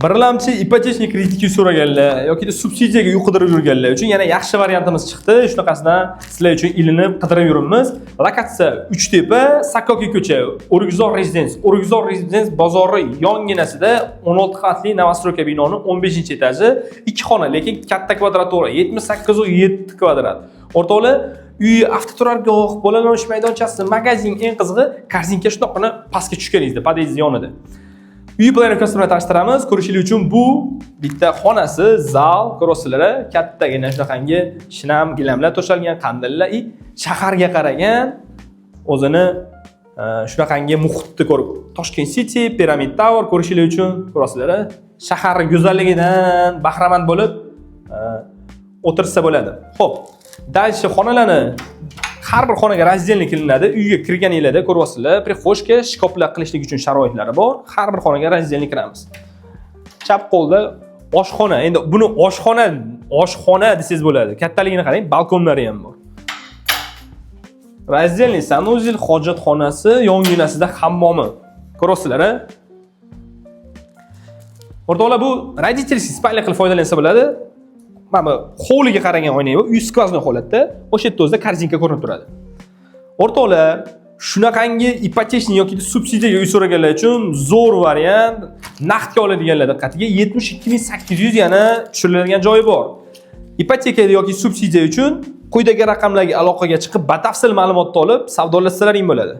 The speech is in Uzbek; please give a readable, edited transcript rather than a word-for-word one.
Birlamchi ipotechniy kreditga so'raganlar yoki subsidiyaga qidirib yurganlar uchun yana yaxshi variantimiz chiqdi. Shunaqasidan sizlar uchun ilinib qidirib yuribmiz. Lokatsiya Uchtepa, Sakoki ko'cha, O'rgizor Residence. O'rgizor Residence bozori yonginasida 16 qavatli Novostroyka binoning 15-etaji, 2 xona, lekin katta kvadratura, 78.7 kvadrat. O'rtoqlar, uy, avtoturargoh, bolalanish maydonchasi, magazin, eng qizig'i korzinka shunaqani pastga tushganingizda, pod'ezd yonida. Uy planovkasini bilan tanishtiramiz. Ko'rishingiz uchun bu bitta xonasi, zal, ko'rasizlar, kattagina shunaqangi shinam gilamlar to'shalgan, qandillar, shaharga qaragan o'zini shunaqangi muhitni ko'rib. Toshkent City, Pyramid Tower ko'rishingiz uchun ko'rasizlar, shahar go'zalligidan bahramand bo'lib o'tirsa bo'ladi. Xo'p, dalshi xonalarni har bir xonaga razdelni qilinadi. Uyga kirganingizda ko'ryapsizlar, prixoshka, shkoplar qilishlik uchun sharoitlari bor. Har bir xonaga razdelni kiramiz. Chap qo'lda oshxona. Endi buni oshxona desangiz bo'ladi. Kattaligini qarang, balkonlari ham bor. Razdelni sanuzel, hojatxonasi, yonginasida hammomi. Ko'ryapsizlar, a? O'rtoqlar, bu родительский spalni qilib foydalansa bo'ladi. Mana hovliga qaragan oyna yo'q, uy skvoznoy holatda, o'sha yerda o'zida korzinka ko'rinib turadi. O'rtoqlar, shunaqangi ipotechniy yoki subsidiyaga uy so'raganlar uchun zo'r variant, naqdga oladiganlar diqqatiga 72.800 yana tushiriladigan joyi bor. Ipoteka yoki subsidiya uchun quyidagi raqamlarga aloqaga chiqib, batafsil ma'lumot olib, savdolashsalaring bo'ladi.